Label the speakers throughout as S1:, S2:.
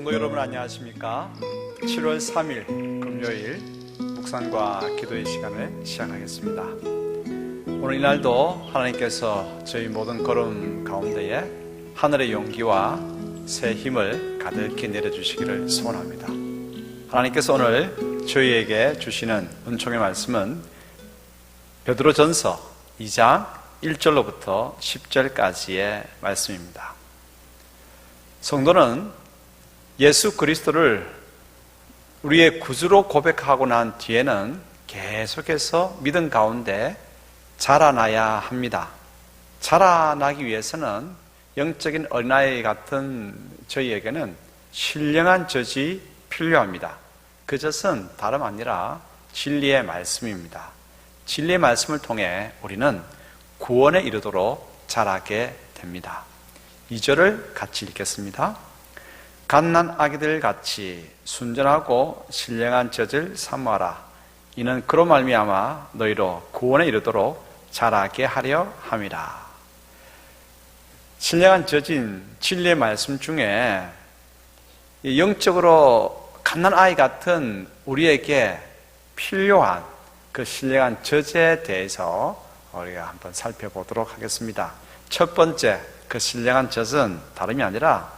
S1: 성도 여러분 안녕하십니까? 7월 3일 금요일 묵상과 기도의 시간을 시작하겠습니다. 오늘 이날도 하나님께서 저희 모든 걸음 가운데에 하늘의 용기와 새 힘을 가득히 내려주시기를 소원합니다. 하나님께서 오늘 저희에게 주시는 은총의 말씀은 베드로전서 2장 1절로부터 10절까지의 말씀입니다. 성도는 예수 그리스도를 우리의 구주로 고백하고 난 뒤에는 계속해서 믿음 가운데 자라나야 합니다. 자라나기 위해서는 영적인 어린아이 같은 저희에게는 신령한 젖이 필요합니다. 그 젖은 다름 아니라 진리의 말씀입니다. 진리의 말씀을 통해 우리는 구원에 이르도록 자라게 됩니다. 2절을 같이 읽겠습니다. 갓난 아기들 같이 순전하고 신령한 젖을 사모하라. 이는 그로 말미암아 너희로 구원에 이르도록 자라게 하려 함이라. 신령한 젖인 진리의 말씀 중에 영적으로 갓난 아이 같은 우리에게 필요한 그 신령한 젖에 대해서 우리가 한번 살펴보도록 하겠습니다. 첫 번째 그 신령한 젖은 다름이 아니라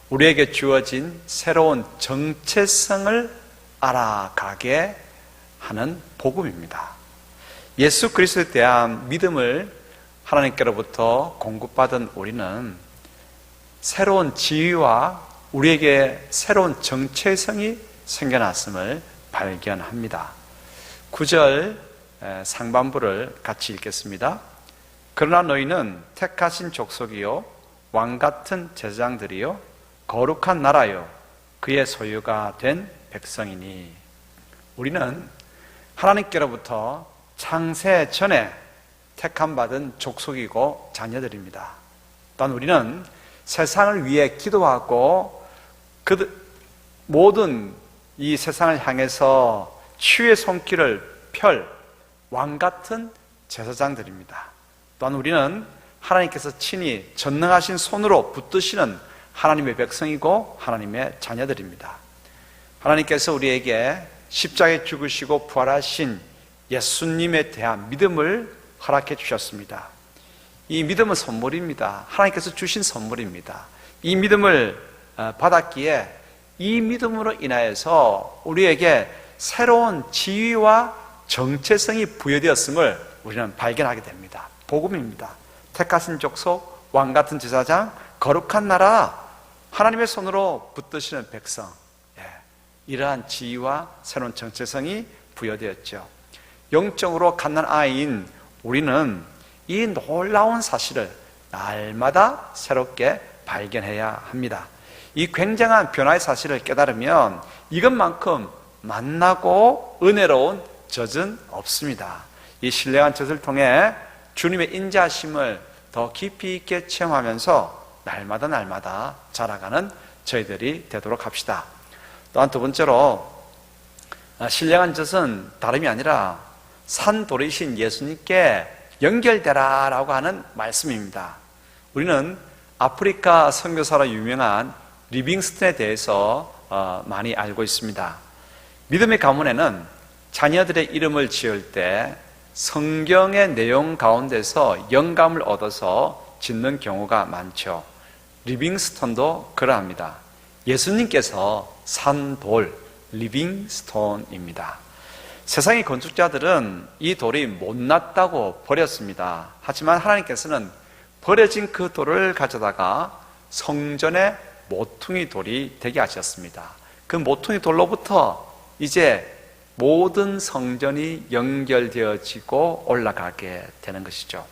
S1: 우리에게 주어진 새로운 정체성을 알아가게 하는 복음입니다. 예수 그리스도에 대한 믿음을 하나님께로부터 공급받은 우리는 새로운 지위와 우리에게 새로운 정체성이 생겨났음을 발견합니다. 9절 상반부를 같이 읽겠습니다. 그러나 너희는 택하신 족속이요 왕같은 제사장들이요 거룩한 나라요 그의 소유가 된 백성이니. 우리는 하나님께로부터 창세 전에 택함받은 족속이고 자녀들입니다. 또한 우리는 세상을 위해 기도하고 그 모든 이 세상을 향해서 치유의 손길을 펼 왕같은 제사장들입니다. 또한 우리는 하나님께서 친히 전능하신 손으로 붙드시는 하나님의 백성이고 하나님의 자녀들입니다. 하나님께서 우리에게 십자가에 죽으시고 부활하신 예수님에 대한 믿음을 허락해 주셨습니다. 이 믿음은 선물입니다. 하나님께서 주신 선물입니다. 이 믿음을 받았기에 이 믿음으로 인하여서 우리에게 새로운 지위와 정체성이 부여되었음을 우리는 발견하게 됩니다. 복음입니다. 택하신 족속, 왕같은 제사장, 거룩한 나라, 하나님의 손으로 붙드시는 백성, 이러한 지위와 새로운 정체성이 부여되었죠. 영적으로 갓난 아이인 우리는 이 놀라운 사실을 날마다 새롭게 발견해야 합니다. 이 굉장한 변화의 사실을 깨달으면 이것만큼 만나고 은혜로운 젖은 없습니다. 이 신령한 젖을 통해 주님의 인자하심을 더 깊이 있게 체험하면서 날마다 자라가는 저희들이 되도록 합시다. 또한 두 번째로 신령한 젖은 다름이 아니라 산돌이신 예수님께 연결되라 라고 하는 말씀입니다. 우리는 아프리카 선교사로 유명한 리빙스턴에 대해서 많이 알고 있습니다. 믿음의 가문에는 자녀들의 이름을 지을 때 성경의 내용 가운데서 영감을 얻어서 짓는 경우가 많죠. 리빙스톤도 그러합니다. 예수님께서 산 돌, 리빙스톤입니다. 세상의 건축자들은 이 돌이 못났다고 버렸습니다. 하지만 하나님께서는 버려진 그 돌을 가져다가 성전의 모퉁이 돌이 되게 하셨습니다. 그 모퉁이 돌로부터 이제 모든 성전이 연결되어지고 올라가게 되는 것이죠.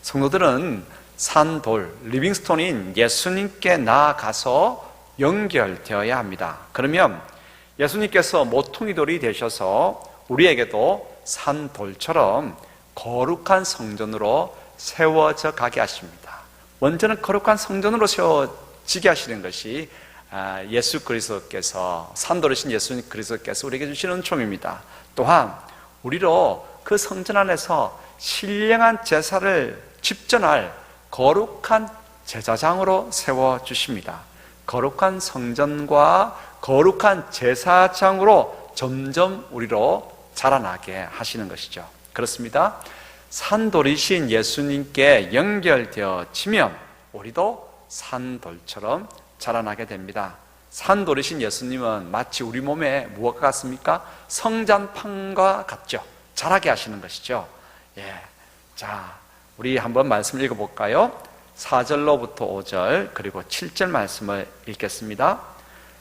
S1: 성도들은 산돌, 리빙스톤인 예수님께 나아가서 연결되어야 합니다. 그러면 예수님께서 모퉁이 돌이 되셔서 우리에게도 산돌처럼 거룩한 성전으로 세워져 가게 하십니다. 먼저는 거룩한 성전으로 세워지게 하시는 것이 예수 그리스도께서, 산돌이신 예수 그리스도께서 우리에게 주시는 은총입니다. 또한 우리로 그 성전 안에서 신령한 제사를 집전할 거룩한 제사장으로 세워주십니다. 거룩한 성전과 거룩한 제사장으로 점점 우리로 자라나게 하시는 것이죠. 그렇습니다. 산돌이신 예수님께 연결되어지면 우리도 산돌처럼 자라나게 됩니다. 산돌이신 예수님은 마치 우리 몸에 무엇과 같습니까? 성장판과 같죠. 자라게 하시는 것이죠. 자, 우리 한번 말씀 읽어볼까요? 4절로부터 5절 그리고 7절 말씀을 읽겠습니다.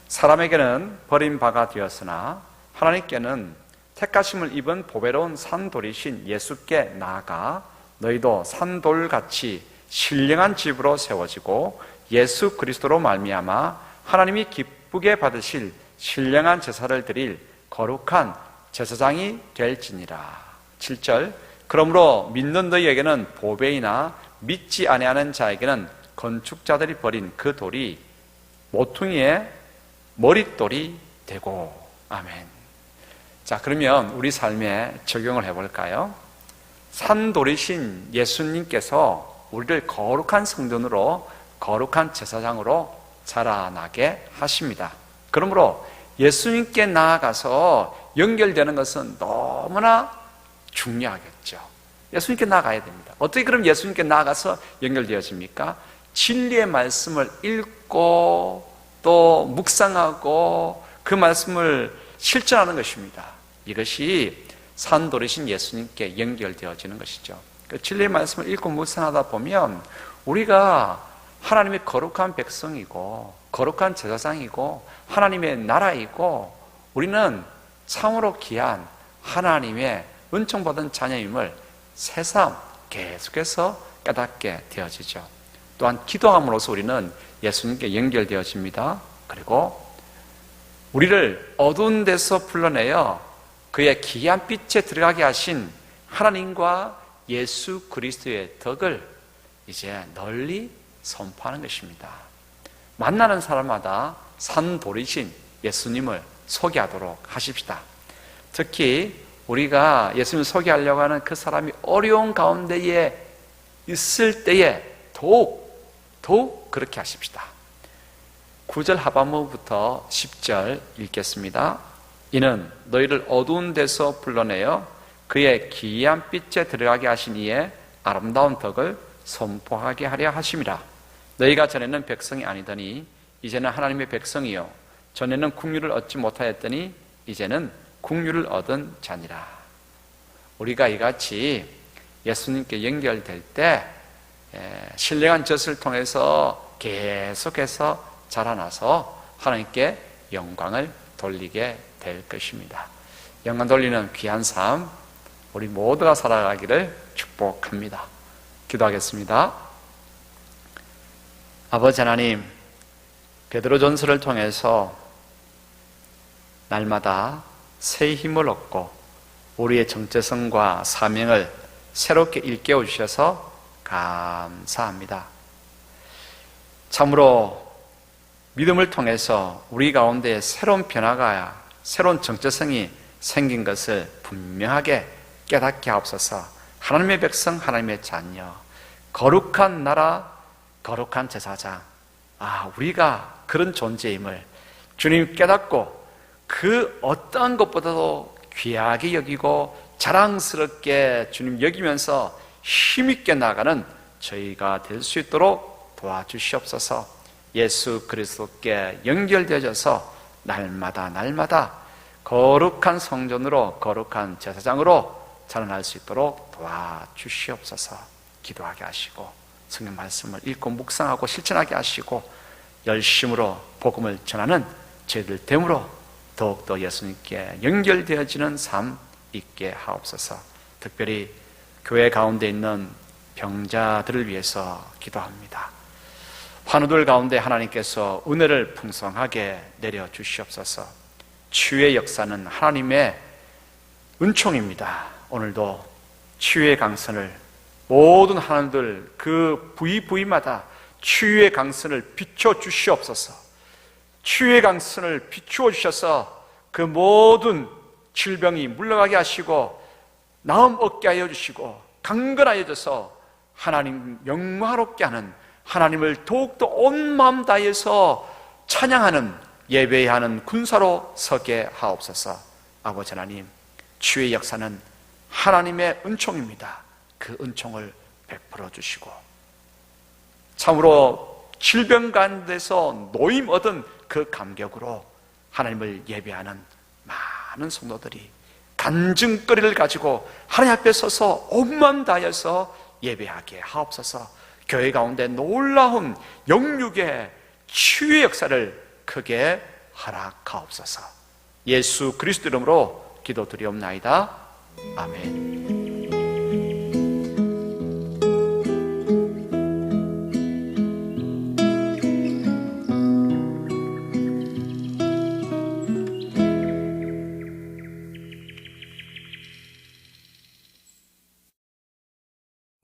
S1: 사람에게는 버림바가 되었으나 하나님께는 택하심을 입은 보배로운 산돌이신 예수께 나아가 너희도 산돌같이 신령한 집으로 세워지고 예수 그리스도로 말미암아 하나님이 기쁘게 받으실 신령한 제사를 드릴 거룩한 제사장이 될지니라. 7절 그러므로 믿는 너희에게는 보배이나 믿지 아니하는 자에게는 건축자들이 버린 그 돌이 모퉁이의 머릿돌이 되고. 아멘. 자, 그러면 우리 삶에 적용을 해볼까요? 산돌이신 예수님께서 우리를 거룩한 성전으로 거룩한 제사장으로 자라나게 하십니다. 그러므로 예수님께 나아가서 연결되는 것은 너무나 중요하겠죠. 예수님께 나아가야 됩니다. 어떻게 그럼 예수님께 나아가서 연결되어집니까? 진리의 말씀을 읽고 또 묵상하고 그 말씀을 실천하는 것입니다. 이것이 산돌이신 예수님께 연결되어지는 것이죠. 그 진리의 말씀을 읽고 묵상하다 보면 우리가 하나님의 거룩한 백성이고 거룩한 제사장이고 하나님의 나라이고 우리는 참으로 귀한 하나님의 은총받은 자녀임을 새삼 계속해서 깨닫게 되어지죠. 또한 기도함으로써 우리는 예수님께 연결되어집니다. 그리고 우리를 어두운 데서 불러내어 그의 귀한 빛에 들어가게 하신 하나님과 예수 그리스도의 덕을 이제 널리 선포하는 것입니다. 만나는 사람마다 산돌이신 예수님을 소개하도록 하십시다. 특히 우리가 예수님을 소개하려고 하는 그 사람이 어려운 가운데에 있을 때에 더욱 그렇게 하십시다. 9절 하반부부터 10절 읽겠습니다. 이는 너희를 어두운 데서 불러내어 그의 기이한 빛에 들어가게 하신 이의 아름다운 덕을 선포하게 하려 하심이라. 너희가 전에는 백성이 아니더니 이제는 하나님의 백성이요 전에는 국류를 얻지 못하였더니 이제는 국류를 얻은 자니라. 우리가 이같이 예수님께 연결될 때 신령한 젖을 통해서 계속해서 자라나서 하나님께 영광을 돌리게 될 것입니다. 영광 돌리는 귀한 삶 우리 모두가 살아가기를 축복합니다. 기도하겠습니다. 아버지 하나님, 베드로전서를 통해서 날마다 새 힘을 얻고 우리의 정체성과 사명을 새롭게 일깨워 주셔서 감사합니다. 참으로 믿음을 통해서 우리 가운데 새로운 변화가, 새로운 정체성이 생긴 것을 분명하게 깨닫게 하옵소서. 하나님의 백성, 하나님의 자녀, 거룩한 나라, 거룩한 제사장, 우리가 그런 존재임을 주님 깨닫고 그 어떠한 것보다도 귀하게 여기고 자랑스럽게 주님 여기면서 힘있게 나가는 저희가 될 수 있도록 도와주시옵소서. 예수 그리스도께 연결되어져서 날마다 거룩한 성전으로 거룩한 제사장으로 자라날 수 있도록 도와주시옵소서. 기도하게 하시고 성경 말씀을 읽고 묵상하고 실천하게 하시고 열심으로 복음을 전하는 저희들 됨으로 더욱더 예수님께 연결되어지는 삶 있게 하옵소서. 특별히 교회 가운데 있는 병자들을 위해서 기도합니다. 환우들 가운데 하나님께서 은혜를 풍성하게 내려주시옵소서. 치유의 역사는 하나님의 은총입니다. 오늘도 치유의 강선을 모든 하나님들 그 부위마다 치유의 강선을 비춰주시옵소서. 치유의 강선을 비추어 주셔서 그 모든 질병이 물러가게 하시고 나음 얻게 하여 주시고 강건하여져서 하나님 영화롭게 하는, 하나님을 더욱더 온 마음 다해서 찬양하는, 예배하는 군사로 서게 하옵소서. 아버지 하나님, 치유의 역사는 하나님의 은총입니다. 그 은총을 베풀어 주시고, 참으로 질병 가운데서 노임 얻은 그 감격으로 하나님을 예배하는 많은 성도들이 간증거리를 가지고 하나님 앞에 서서 온 마음 다해서 예배하게 하옵소서. 교회 가운데 놀라운 영육의 치유의 역사를 크게 허락하옵소서. 예수 그리스도 이름으로 기도드리옵나이다. 아멘.